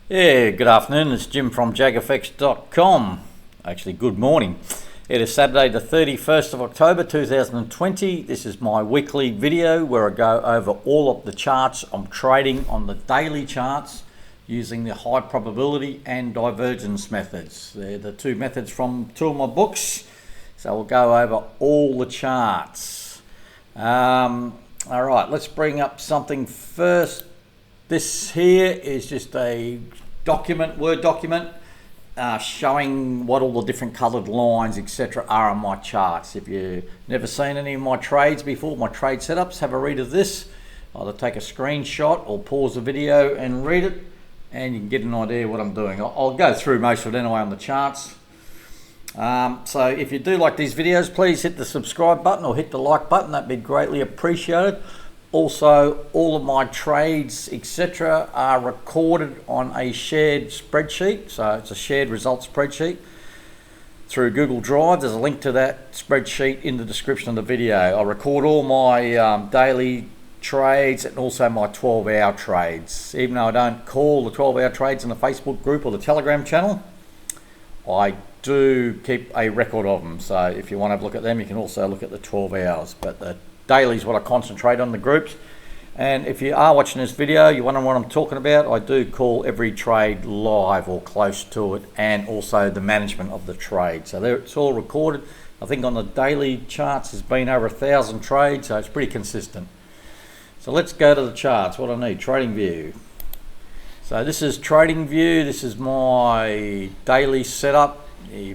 Yeah, good afternoon. It's Jim from JAGfx.com. Actually, good morning. It is Saturday the 31st of October 2020. This is my weekly video where I go over all of the charts I'm trading on the daily charts using the high probability and divergence methods. They're the two methods from two of my books. So we'll go over all the charts. All right, let's bring up something first. This here is just a document, Word document, showing what all the different coloured lines, etc. are on my charts. If you've never seen any of my trades before, my trade setups, have a read of this. Either take a screenshot or pause the video and read it, and you can get an idea what I'm doing. I'll go through most of it anyway on the charts. So if you do like these videos, please hit the subscribe button or hit the like button. That'd be greatly appreciated. Also, all of my trades, etc., are recorded on a shared spreadsheet. So it's a shared results spreadsheet through Google Drive. There's a link to that spreadsheet in the description of the video. I record all my daily trades and also my 12-hour trades. Even though I don't call the 12-hour trades in the Facebook group or the Telegram channel, I do keep a record of them. So if you want to have a look at them, you can also look at the 12 hours. But the daily is what I concentrate on, the groups. And if you are watching this video, you're wondering what I'm talking about, I do call every trade live or close to it, and also the management of the trade. So there, it's all recorded. I think on the daily charts there's been over 1,000 trades, so it's pretty consistent. So let's go to the charts. What I need, Trading View. So this is Trading View. This is my daily setup.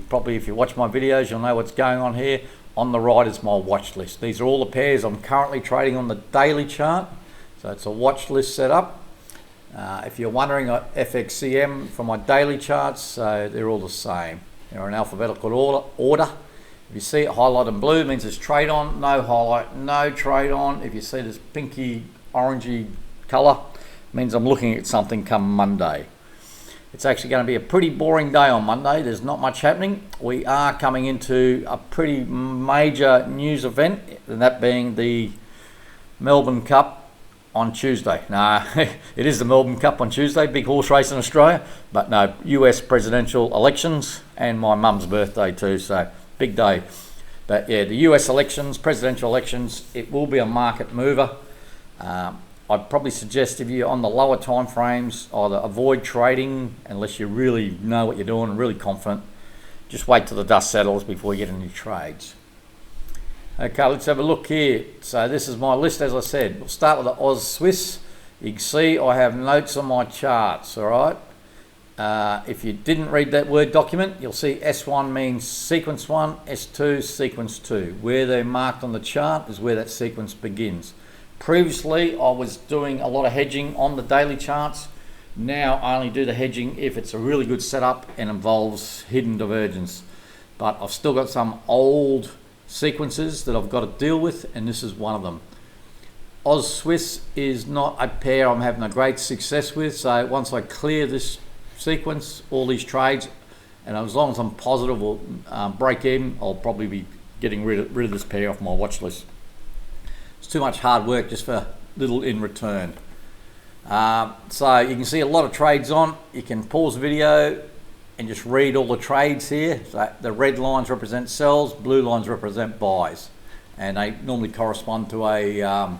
Probably if you watch my videos, you'll know what's going on here. On the right is my watch list. These are all the pairs I'm currently trading on the daily chart. So it's a watch list setup. If you're wondering, FXCM for my daily charts, so they're all the same. They're in alphabetical order. If you see it highlighted in blue, it means there's trade on. No highlight, no trade on. If you see this pinky orangey color, it means I'm looking at something come Monday. It's actually going to be a pretty boring day on Monday. There's not much happening. We are coming into a pretty major news event, and that being the Melbourne Cup on Tuesday. No, it is the Melbourne Cup on Tuesday, big horse race in Australia, but no, US presidential elections and my mum's birthday too, so big day. But yeah, the US elections, presidential elections, it will be a market mover. I'd probably suggest if you're on the lower time frames, either avoid trading unless you really know what you're doing and really confident. Just wait till the dust settles before you get any trades. Okay, let's have a look here. So this is my list, as I said. We'll start with the Usd Swiss. You can see I have notes on my charts, all right? If you didn't read that Word document, you'll see S1 means sequence 1, S2 sequence 2. Where they're marked on the chart is where that sequence begins. Previously, I was doing a lot of hedging on the daily charts. Now I only do the hedging if it's a really good setup and involves hidden divergence. But I've still got some old sequences that I've got to deal with, and this is one of them. Usd Swiss is not a pair I'm having a great success with, so once I clear this sequence, all these trades, and as long as I'm positive or break even, I'll probably be getting rid of this pair off my watch list. It's too much hard work just for little in return. So you can see a lot of trades on. You can pause the video and just read all the trades here. So the red lines represent sells, blue lines represent buys, and they normally correspond to a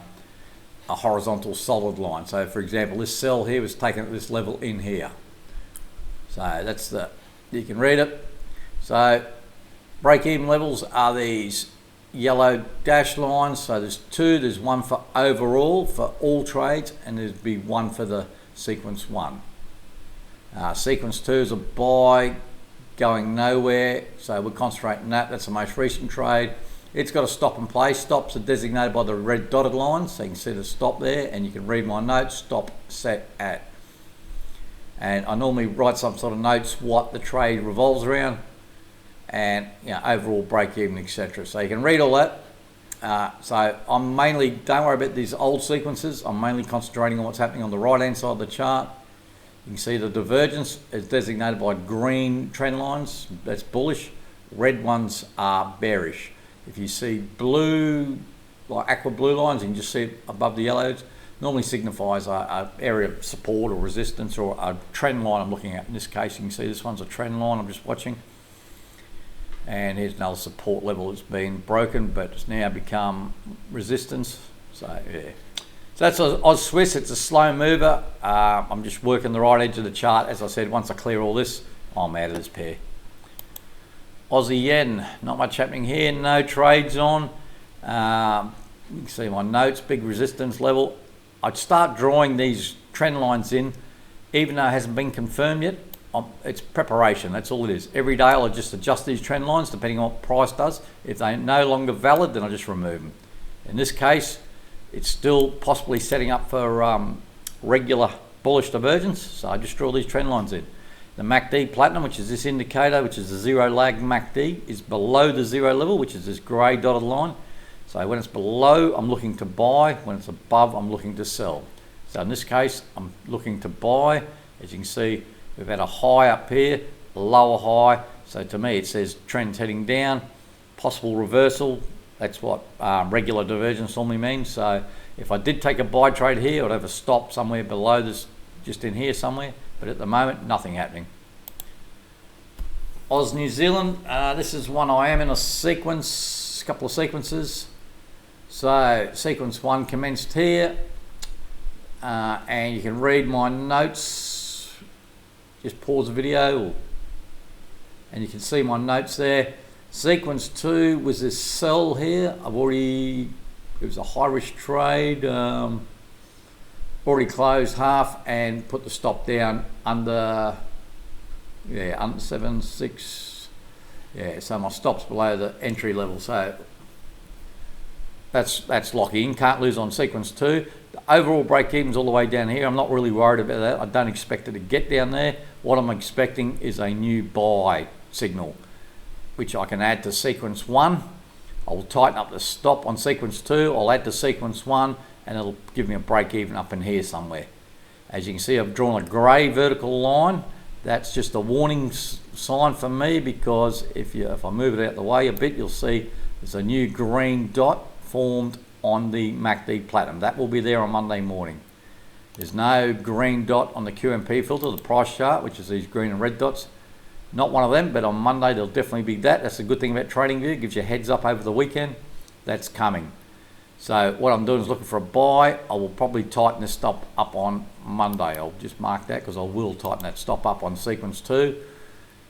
horizontal solid line. So for example, this sell here was taken at this level in here. So that's you can read it. So break-even levels are these yellow dashed lines. So there's one for overall for all trades, and there'd be one for the sequence 1. Sequence 2 is a buy going nowhere, so we're concentrating on that. That's the most recent trade. It's got a stop and play. Stops are designated by the red dotted lines, so you can see the stop there, and you can read my notes, stop, set, at. And I normally write some sort of notes what the trade revolves around, and overall break even, etc. So you can read all that. So I'm mainly, don't worry about these old sequences, I'm mainly concentrating on what's happening on the right hand side of the chart. You can see the divergence is designated by green trend lines, that's bullish. Red ones are bearish. If you see blue, like aqua blue lines, you can just see it above the yellows, normally signifies a area of support or resistance or a trend line I'm looking at. In this case, you can see this one's a trend line I'm just watching. And here's another support level that's been broken, but it's now become resistance. So yeah. So that's Oz Swiss. It's a slow mover. I'm just working the right edge of the chart. As I said, once I clear all this, I'm out of this pair. Aussie yen, not much happening here. No trades on. You can see my notes, big resistance level. I'd start drawing these trend lines in, even though it hasn't been confirmed yet. It's preparation, that's all it is. Every day I'll just adjust these trend lines depending on what price does. If they're no longer valid, then I just remove them. In this case, it's still possibly setting up for regular bullish divergence, so I just draw these trend lines in. The MACD Platinum, which is this indicator, which is the zero lag MACD, is below the zero level, which is this grey dotted line. So when it's below, I'm looking to buy. When it's above, I'm looking to sell. So in this case, I'm looking to buy. As you can see, we've had a high up here, a lower high. So to me, it says trend's heading down, possible reversal. That's what regular divergence normally means. So if I did take a buy trade here, I'd have a stop somewhere below this, just in here somewhere. But at the moment, nothing happening. Oz New Zealand, this is one I am in a sequence, couple of sequences. So sequence 1 commenced here, and you can read my notes. Just pause the video, and you can see my notes there. Sequence 2 was this sell here. It was a high risk trade. Already closed half and put the stop down under 7.6. Yeah, so my stop's below the entry level. So that's locking in. Can't lose on sequence 2. The overall break even's all the way down here. I'm not really worried about that. I don't expect it to get down there. What I'm expecting is a new buy signal, which I can add to sequence 1. I'll tighten up the stop on sequence 2. I'll add to sequence 1, and it'll give me a break even up in here somewhere. As you can see, I've drawn a grey vertical line. That's just a warning sign for me, because if I move it out the way a bit, you'll see there's a new green dot formed on the MACD Platinum. That will be there on Monday morning. There's no green dot on the QMP filter, the price chart, which is these green and red dots. Not one of them, but on Monday there'll definitely be that. That's a good thing about TradingView. It gives you a heads up over the weekend. That's coming. So what I'm doing is looking for a buy. I will probably tighten this stop up on Monday. I'll just mark that, because I will tighten that stop up on sequence 2.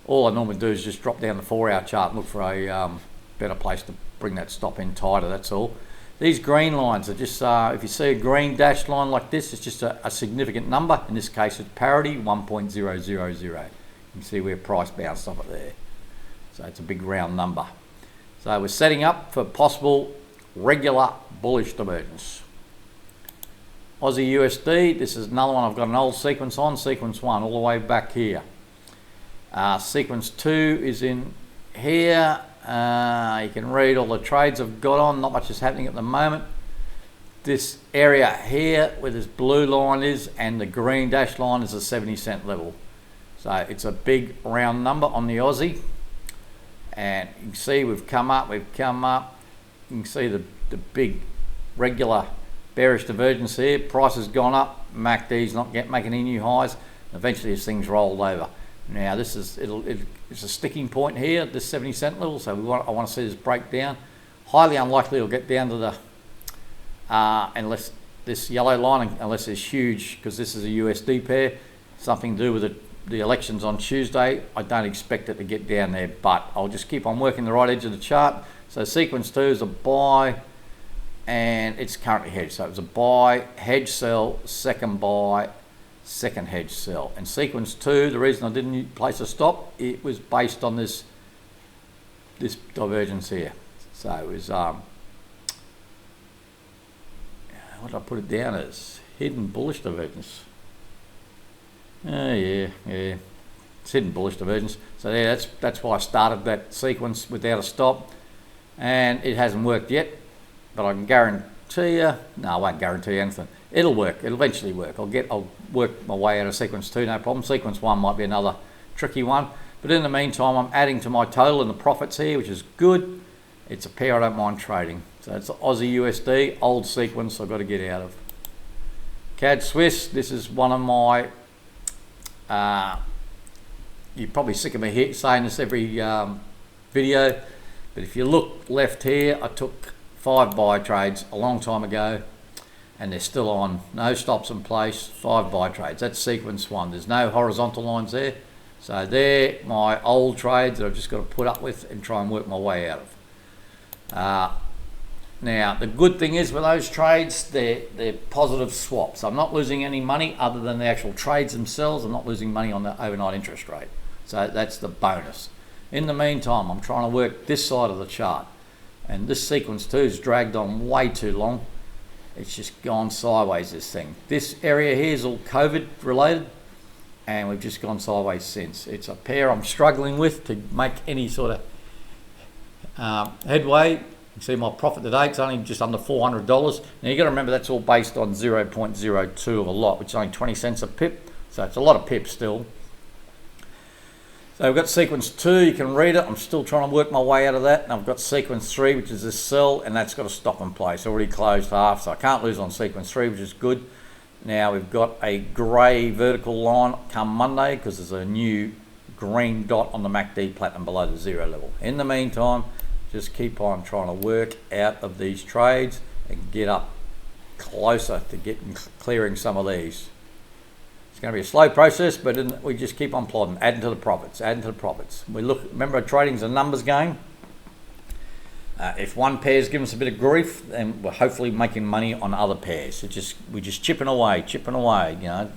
All I normally do is just drop down the 4-hour chart and look for a better place to bring that stop in tighter, that's all. These green lines are just, if you see a green dashed line like this, it's just a significant number. In this case, it's parity, 1.000. You can see where price bounced off it there. So it's a big round number. So we're setting up for possible regular bullish divergence. Aussie USD, this is another one I've got an old sequence on, sequence 1 all the way back here. Sequence 2 is in here. You can read all the trades I've got on. Not much is happening at the moment. This area here where this blue line is and the green dash line is a 70-cent level. So it's a big round number on the Aussie. And you can see we've come up. You can see the big regular bearish divergence here. Price has gone up. MACD's not making any new highs. Eventually this thing's rolled over. Now this is it's a sticking point here, this 70-cent level. So I want to see this break down. Highly unlikely it'll get down to the unless this yellow line, unless it's huge, because this is a USD pair, something to do with the elections on Tuesday. I don't expect it to get down there, but I'll just keep on working the right edge of the chart. So sequence 2 is a buy, and it's currently hedged. So it was a buy, hedge, sell, second buy, second hedge, sell. And sequence 2, the reason I didn't place a stop, it was based on this divergence here. So it was what did I put it down as? Hidden bullish divergence. Yeah, it's hidden bullish divergence. So yeah, that's why I started that sequence without a stop, and it hasn't worked yet. But I can guarantee you, no, I won't guarantee you anything. It'll work. It'll eventually work. I'll work my way out of sequence 2, no problem. Sequence 1 might be another tricky one. But in the meantime, I'm adding to my total and the profits here, which is good. It's a pair I don't mind trading. So it's Aussie USD, old sequence I've got to get out of. CAD Swiss, this is one of my, you're probably sick of me saying this every video, but if you look left here, I took 5 buy trades a long time ago, and they're still on, no stops in place, 5 buy trades. That's sequence 1. There's no horizontal lines there. So they're my old trades that I've just got to put up with and try and work my way out of. Now, the good thing is with those trades, they're positive swaps. I'm not losing any money other than the actual trades themselves. I'm not losing money on the overnight interest rate. So that's the bonus. In the meantime, I'm trying to work this side of the chart. And this sequence 2 is dragged on way too long. It's just gone sideways, this thing. This area here is all COVID related, and we've just gone sideways since. It's a pair I'm struggling with to make any sort of headway. You can see my profit today, it's only just under $400. Now you got to remember that's all based on 0.02 of a lot, which is only 20 cents a pip, so it's a lot of pips still. So we've got sequence 2, you can read it. I'm still trying to work my way out of that. And I've got sequence 3, which is this sell, and that's got to stop in place. Already closed half, so I can't lose on sequence 3, which is good. Now we've got a grey vertical line come Monday because there's a new green dot on the MACD platinum below the 0 level. In the meantime, just keep on trying to work out of these trades and get up closer to getting clearing some of these. It's going to be a slow process, but we just keep on plodding, adding to the profits, adding to the profits. We look, remember, trading's a numbers game. If one pair's giving us a bit of grief, then we're hopefully making money on other pairs. We're just chipping away, you know.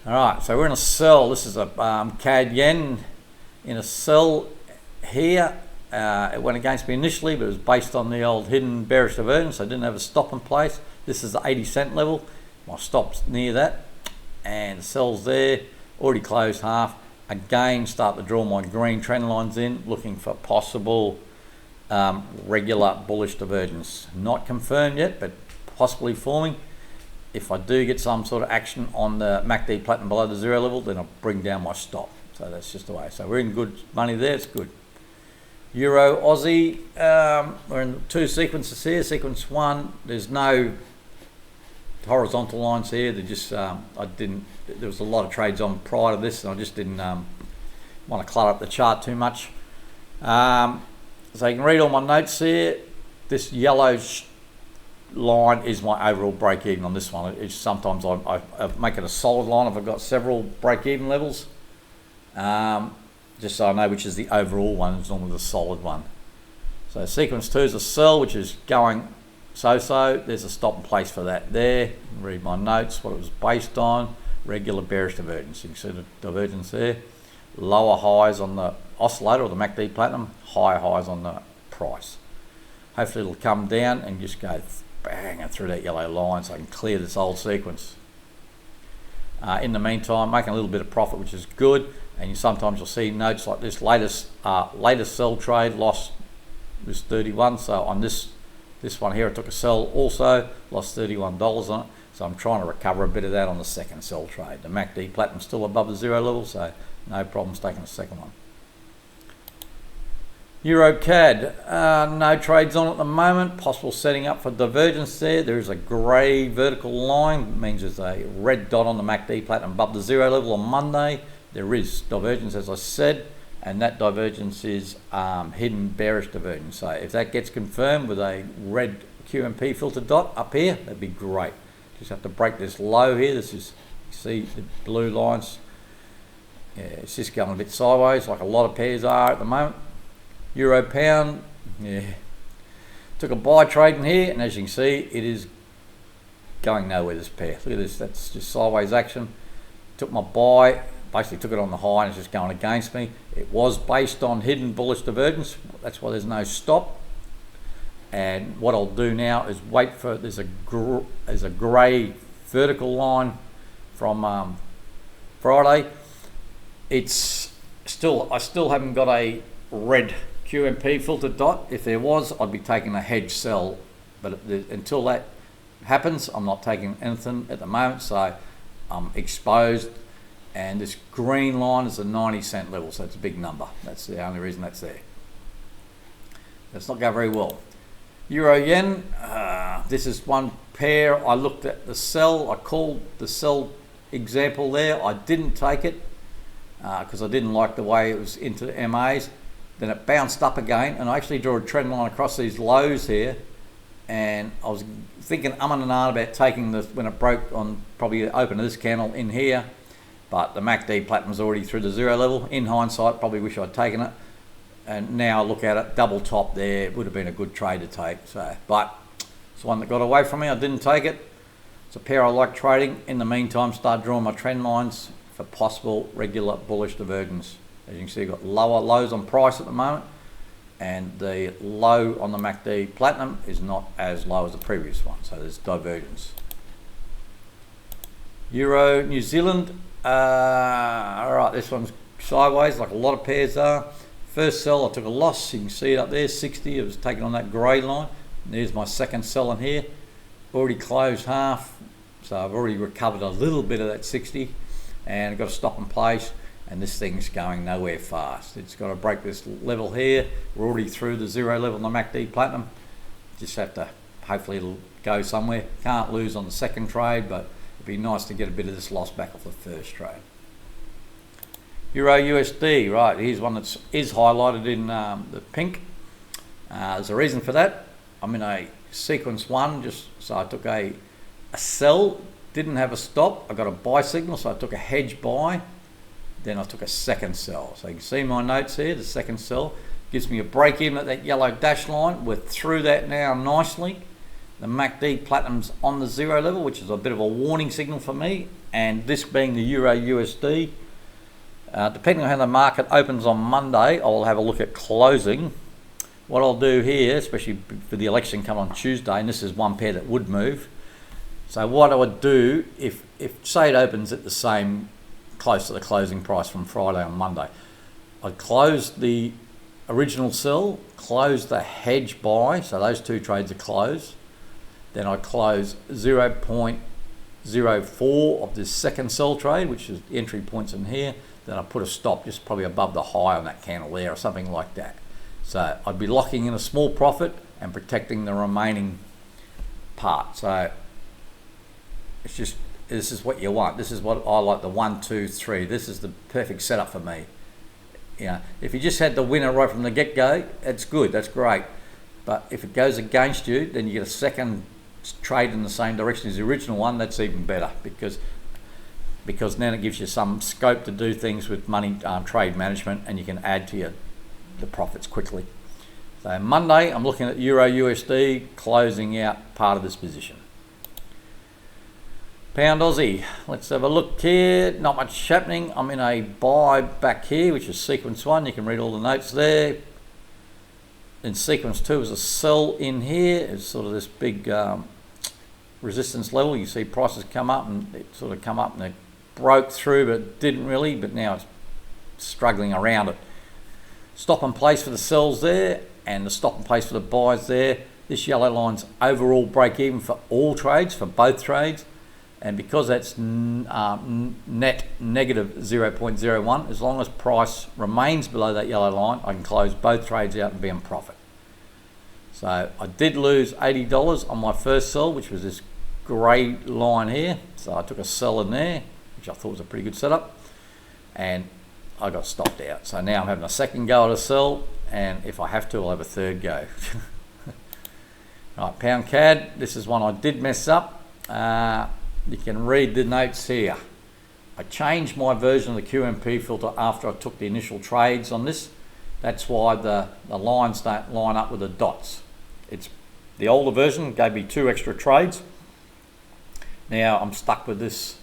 All right, so we're in a sell. This is a CAD yen in a sell here. It went against me initially, but it was based on the old hidden bearish divergence. So I didn't have a stop in place. This is the 80-cent level. My stop's near that, and the sell's there, already closed half. Again, start to draw my green trend lines in, looking for possible regular bullish divergence. Not confirmed yet, but possibly forming. If I do get some sort of action on the MACD platinum below the 0 level, then I'll bring down my stop. So that's just the way. So we're in good money there, it's good. Euro Aussie, we're in 2 sequences here. Sequence 1, there's no horizontal lines here. They just there was a lot of trades on prior to this, and I just didn't want to clutter up the chart too much. So you can read all my notes here. This yellow line is my overall break even on this one. It's sometimes I make it a solid line if I've got several break even levels, just so I know which is the overall one. It's normally the solid one. So sequence 2 is a sell, which is going so. There's a stop in place for that there. Read my notes, what it was based on. Regular bearish divergence. You can see the divergence there. Lower highs on the oscillator or the MACD platinum, higher highs on the price. Hopefully it'll come down and just go bang through that yellow line so I can clear this old sequence. In the meantime, making a little bit of profit, which is good. And sometimes you'll see notes like this. Latest sell trade loss was 31. So on this one here, I took a sell also, lost $31 on it. So I'm trying to recover a bit of that on the second sell trade. The MACD platinum still above the 0 level, so no problems taking the second one. Euro CAD, no trades on at the moment. Possible setting up for divergence there. There is a grey vertical line. It means there's a red dot on the MACD platinum above the 0 level on Monday. There is divergence, as I said, and that divergence is hidden bearish divergence. So if that gets confirmed with a red QMP filter dot up here, that'd be great. Just have to break this low here. This is, you see the blue lines. Yeah, it's just going a bit sideways like a lot of pairs are at the moment. Euro pound, yeah, took a buy trade in here, and as you can see, it is going nowhere, this pair. Look at this, that's just sideways action. Took my buy, basically took it on the high, and it's just going against me. It was based on hidden bullish divergence. That's why there's no stop. And what I'll do now is wait for, there's a grey vertical line from Friday. It's still, I still haven't got a red QMP filter dot. If there was, I'd be taking a hedge sell, but until that happens, I'm not taking anything at the moment, so I'm exposed. And this green line is a 90-cent level, so it's a big number. That's the only reason that's there. That's not going very well. Euro yen, this is one pair, I looked at the sell. I called the sell example there. I didn't take it because I didn't like the way it was into MAs. Then it bounced up again, and I actually drew a trend line across these lows here. And I was thinking and ahhing about taking this when it broke on probably the open of this candle in here, but the MACD platinum's already through the zero level. In hindsight, probably wish I'd taken it. And now I look at it, double top there, it would have been a good trade to take. So, but it's one that got away from me. I didn't take it. It's a pair I like trading. In the meantime, start drawing my trend lines for possible regular bullish divergence. As you can see, I've got lower lows on price at the moment, and the low on the MACD platinum is not as low as the previous one, so there's divergence. Euro New Zealand, all right, this one's sideways like a lot of pairs are. First sell, I took a loss. You can see it up there, 60. It was taken on that grey line. And there's my second sell in here. Already closed half, so I've already recovered a little bit of that 60, and I've got to stop in place. And this thing's going nowhere fast. It's got to break this level here. We're already through the zero level on the MACD platinum. Just have to, hopefully it'll go somewhere. Can't lose on the second trade, but it'd be nice to get a bit of this loss back off the first trade. Euro USD, right, here's one that is highlighted in the pink. There's a reason for that. I'm in a sequence one, just so I took a sell, didn't have a stop. I got a buy signal, so I took a hedge buy. Then I took a second sell. So you can see my notes here, the second sell gives me a break even at that yellow dash line. We're through that now nicely. The MACD platinum's on the zero level, which is a bit of a warning signal for me. And this being the Euro USD, depending on how the market opens on Monday, I'll have a look at closing. What I'll do here, especially for the election come on Tuesday, and this is one pair that would move. So what I would do, if say it opens at the same, close to the closing price from Friday on Monday, I'd close the original sell, close the hedge buy, so those two trades are closed. Then I close 0.04 of this second sell trade, which is the entry points in here. Then I put a stop just probably above the high on that candle there or something like that. So I'd be locking in a small profit and protecting the remaining part. So it's just, this is what you want. This is what I like, the 1, 2, 3. This is the perfect setup for me. You know, if you just had the winner right from the get-go, it's good, that's great. But if it goes against you, then you get a second trade in the same direction as the original one. That's even better because then it gives you some scope to do things with money trade management, and you can add to the profits quickly. So Monday, I'm looking at Euro USD closing out part of this position. Pound Aussie, let's have a look here. Not much happening. I'm in a buy back here, which is sequence one. You can read all the notes there. In sequence two is a sell in here. It's sort of this big resistance level. You see prices come up, and it sort of come up and it broke through, but didn't really, but now it's struggling around it. Stop in place for the sells there, and the stop in place for the buys there. This yellow line's overall break even for all trades, for both trades. And because that's net negative 0.01, as long as price remains below that yellow line, I can close both trades out and be in profit. So I did lose $80 on my first sell, which was this grey line here. So I took a sell in there, which I thought was a pretty good setup, and I got stopped out. So now I'm having a second go at a sell, and if I have to, I'll have a third go. Right, pound CAD, this is one I did mess up. You can read the notes here. I changed my version of the QMP filter after I took the initial trades on this. That's why the lines don't line up with the dots. It's the older version gave me 2 extra trades. Now I'm stuck with this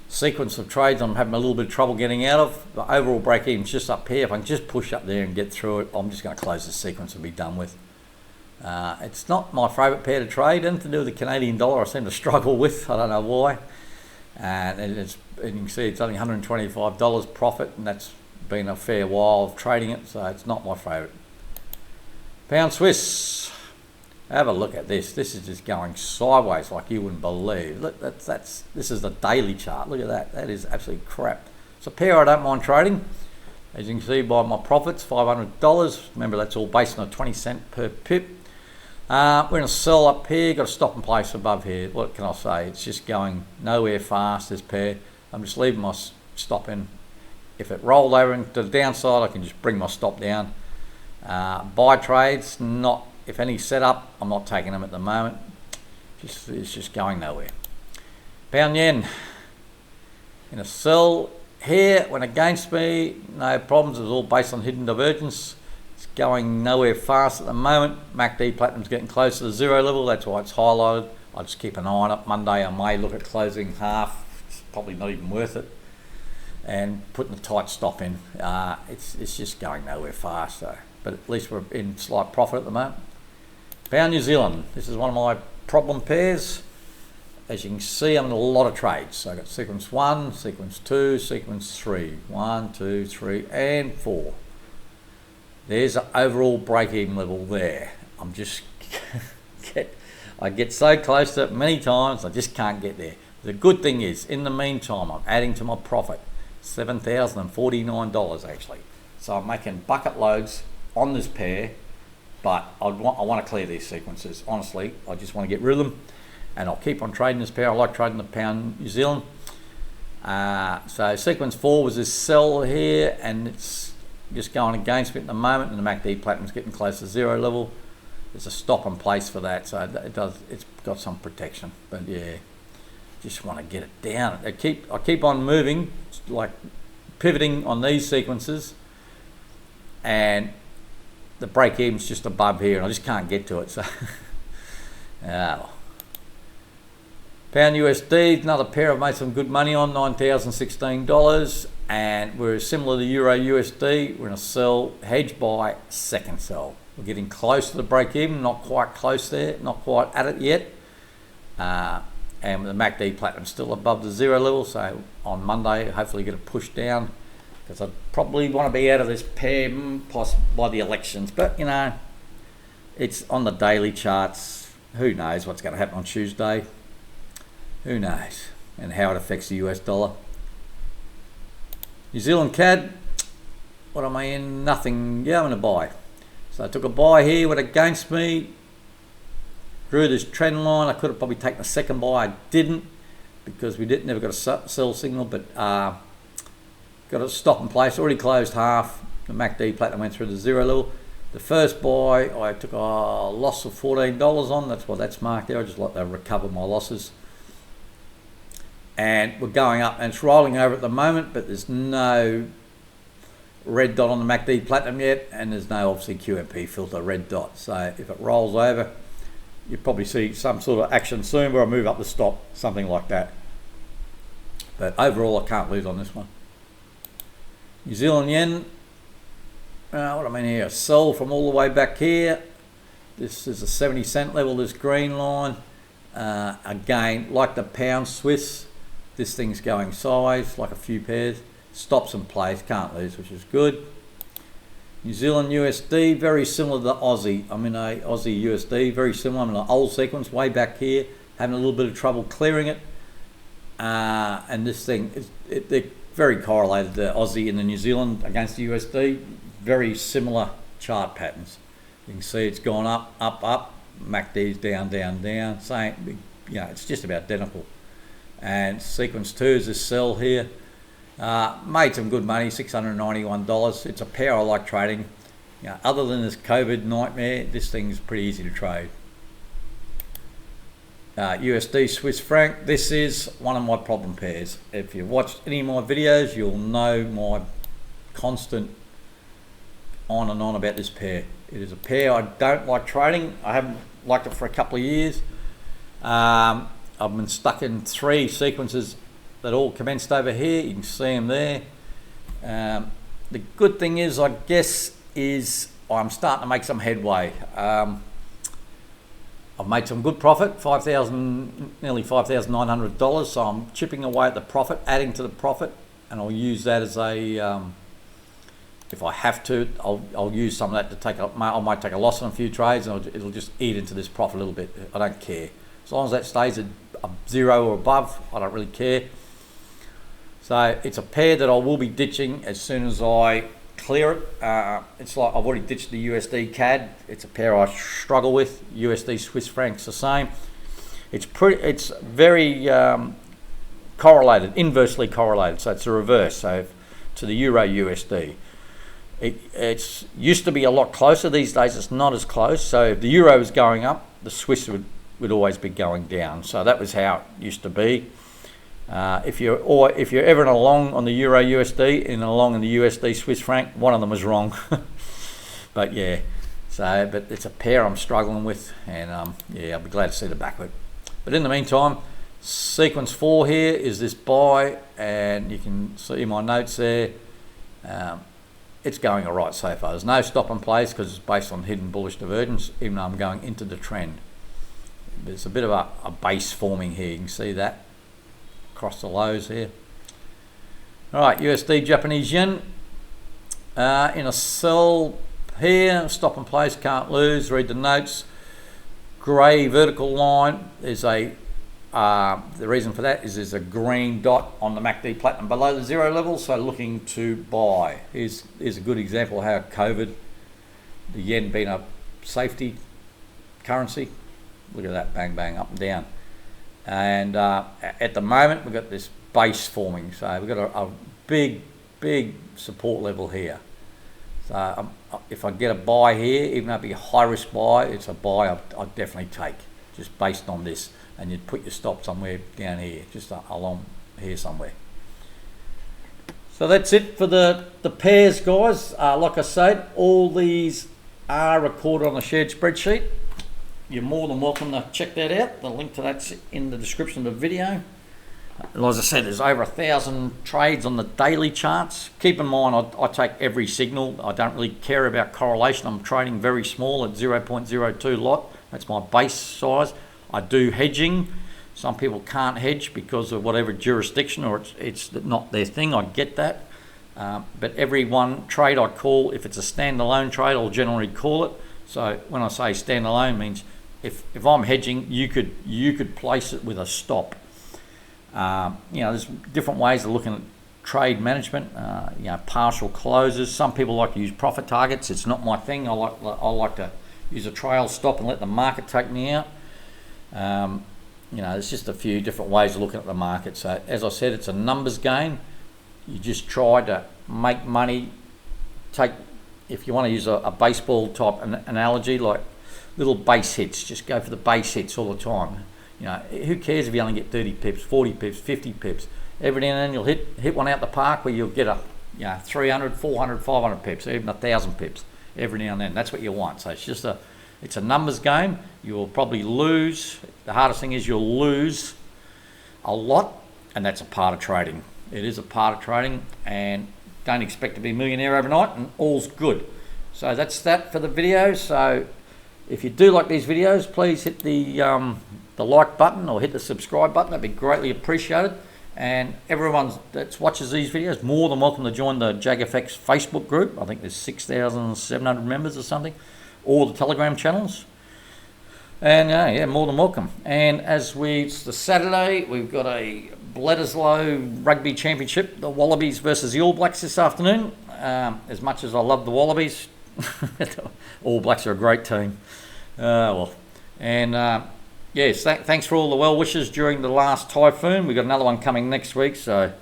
sequence of trades I'm having a little bit of trouble getting out of. The overall break even's just up here. If I can just push up there and get through it, I'm just going to close this sequence and be done with. It's not my favourite pair to trade, anything to do with the Canadian dollar. I seem to struggle with, I don't know why. And you can see it's only $125 profit, and that's been a fair while of trading it, so it's not my favourite. Pound Swiss, have a look at this. This is just going sideways like you wouldn't believe. Look, this is the daily chart. Look at that. That is absolutely crap. It's a pair I don't mind trading. As you can see by my profits, $500. Remember, that's all based on a 20 cent per pip. We're going to sell up here, got a stop and place above here. What can I say? It's just going nowhere fast, this pair. I'm just leaving my stop in. If it rolled over into the downside, I can just bring my stop down. Buy trades, not, if any set up, I'm not taking them at the moment. It's just going nowhere. Pound yen, in a sell here, went against me, no problems, it's all based on hidden divergence. It's going nowhere fast at the moment. MACD Platinum's getting close to the zero level, that's why it's highlighted. I'll just keep an eye on it. Monday I may look at closing half, it's probably not even worth it, and putting a tight stop in. It's just going nowhere fast though, but at least we're in slight profit at the moment. Pound New Zealand, this is one of my problem pairs. As you can see, I'm in a lot of trades. So I've got sequence 1, sequence 2, sequence 3. 1, 2, 3, and 4. There's an overall break-even level there. I'm just I get so close to it many times, I just can't get there. The good thing is, in the meantime, I'm adding to my profit, $7,049 actually. So I'm making bucket loads on this pair, but I want to clear these sequences. Honestly, I just want to get rid of them. And I'll keep on trading this pair. I like trading the pound New Zealand. So sequence 4 was this sell here, and it's just going against me at the moment, and the MACD Platinum's getting close to zero level. There's a stop in place for that, so it's got some protection. But yeah, just want to get it down. I keep on moving, like pivoting on these sequences, and the break even's just above here, and I just can't get to it. So Pound USD, another pair I've made some good money on, $9,016, and we're similar to Euro USD. We're in a sell, hedge buy, second sell. We're getting close to the break even, not quite close there, not quite at it yet. And the MACD Platinum still above the zero level, so on Monday, hopefully get a push down, because I probably want to be out of this pair by the elections, but you know, it's on the daily charts. Who knows what's going to happen on Tuesday? Who knows? And how it affects the US dollar. New Zealand CAD, what am I in? Nothing. Yeah, I'm going to buy. So I took a buy here, went against me, drew this trend line. I could have probably taken a second buy. I didn't, because we never got a sell signal, but got a stop in place. Already closed half. The MACD Platinum went through the zero level. The first buy, I took a loss of $14 on. That's why that's marked there. I just like to recover my losses. And we're going up, and it's rolling over at the moment, but there's no red dot on the MACD Platinum yet, and there's no obviously QMP filter red dot. So if it rolls over, you'll probably see some sort of action soon where I move up the stop, something like that. But overall, I can't lose on this one. New Zealand yen, what I mean here, sell from all the way back here. This is a 70-cent level, this green line. Again, like the pound Swiss, this thing's going sideways, like a few pairs. Stops in place, can't lose, which is good. New Zealand USD, very similar to the Aussie. I'm in a Aussie USD, very similar. I'm in an old sequence way back here, having a little bit of trouble clearing it. And this thing, they're very correlated, the Aussie and the New Zealand against the USD. Very similar chart patterns. You can see it's gone up, up, up. MACD's down, down, down. Same, you know, it's just about identical. And sequence 2 is this sell here. Made some good money, $691. It's a pair I like trading. You know, other than this COVID nightmare, this thing's pretty easy to trade. USD Swiss Franc, this is one of my problem pairs. If you've watched any of my videos, you'll know my constant on and on about this pair. It is a pair I don't like trading. I haven't liked it for a couple of years. I've been stuck in 3 sequences that all commenced over here. You can see them there. The good thing is, I guess, is I'm starting to make some headway. I've made some good profit, nearly $5,900. So I'm chipping away at the profit, adding to the profit, and I'll use that as a, if I have to, I'll use some of that to take I might take a loss on a few trades, and it'll just eat into this profit a little bit. I don't care. As long as that stays at 0 or above, I don't really care. So it's a pair that I will be ditching as soon as I clear it. It's like I've already ditched the USD CAD. It's a pair I struggle with. USD Swiss Franc's the same. It's very correlated, inversely correlated. So it's a reverse. So to the Euro USD. It's used to be a lot closer. These days it's not as close. So if the Euro is going up, the Swiss would always be going down. So that was how it used to be. If you're ever in a long on the Euro USD and a long in the USD Swiss Franc, one of them was wrong. But yeah, but it's a pair I'm struggling with, and yeah, I'll be glad to see the back of it. But in the meantime, sequence 4 here is this buy, and you can see my notes there. It's going all right so far. There's no stop in place because it's based on hidden bullish divergence, even though I'm going into the trend. There's a bit of a base forming here. You can see that across the lows here. All right, USD Japanese yen in a sell here. Stop in place, can't lose. Read the notes. Grey vertical line. There's a the reason for that is there's a green dot on the MACD platinum below the zero level, so looking to buy. Here's a good example of how COVID, the yen being a safety currency. Look at that, bang, bang, up and down. And at the moment, we've got this base forming. So we've got a big support level here. So if I get a buy here, even though it'd be a high risk buy, it's a buy I'd definitely take, just based on this. And you'd put your stop somewhere down here, just along here somewhere. So that's it for the pairs, guys. Like I said, all these are recorded on a shared spreadsheet. You're more than welcome to check that out. The link to that's in the description of the video. And as I said, there's over 1,000 trades on the daily charts. Keep in mind, I take every signal. I don't really care about correlation. I'm trading very small at 0.02 lot. That's my base size. I do hedging. Some people can't hedge because of whatever jurisdiction, or it's not their thing. I get that. But every one trade I call, if it's a standalone trade, I'll generally call it. So when I say standalone, means if I'm hedging, you could place it with a stop. You know, there's different ways of looking at trade management. You know, partial closes. Some people like to use profit targets. It's not my thing. I like to use a trail stop and let the market take me out. You know, there's just a few different ways of looking at the market. So as I said, it's a numbers game. You just try to make money. If you want to use a baseball type analogy, like little base hits, just go for the base hits all the time. You know, who cares if you only get 30 pips, 40 pips, 50 pips? Every now and then you'll hit one out the park where you'll get 300, 400, 500 pips, even 1,000 pips every now and then. That's what you want. So it's a numbers game. You will probably lose. The hardest thing is you'll lose a lot, and that's a part of trading. It is a part of trading, and don't expect to be a millionaire overnight, and all's good. So that's that for the video. So if you do like these videos, please hit the like button or hit the subscribe button. That'd be greatly appreciated. And everyone that watches these videos, more than welcome to join the JAGfx Facebook group. I think there's 6,700 members or something. Or the Telegram channels. And yeah, more than welcome. And it's the Saturday, we've got a Bledisloe Rugby Championship, the Wallabies versus the All Blacks this afternoon. As much as I love the Wallabies, All Blacks are a great team. Yes, thanks for all the well wishes during the last typhoon. We've got another one coming next week, so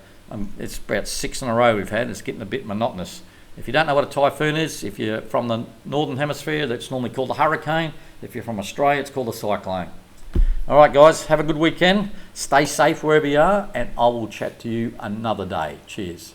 it's about 6 in a row we've had. It's getting a bit monotonous. If you don't know what a typhoon is, if you're from the northern hemisphere, that's normally called a hurricane. If you're from Australia, it's called a cyclone. All right, guys, have a good weekend. Stay safe wherever you are, and I will chat to you another day. Cheers.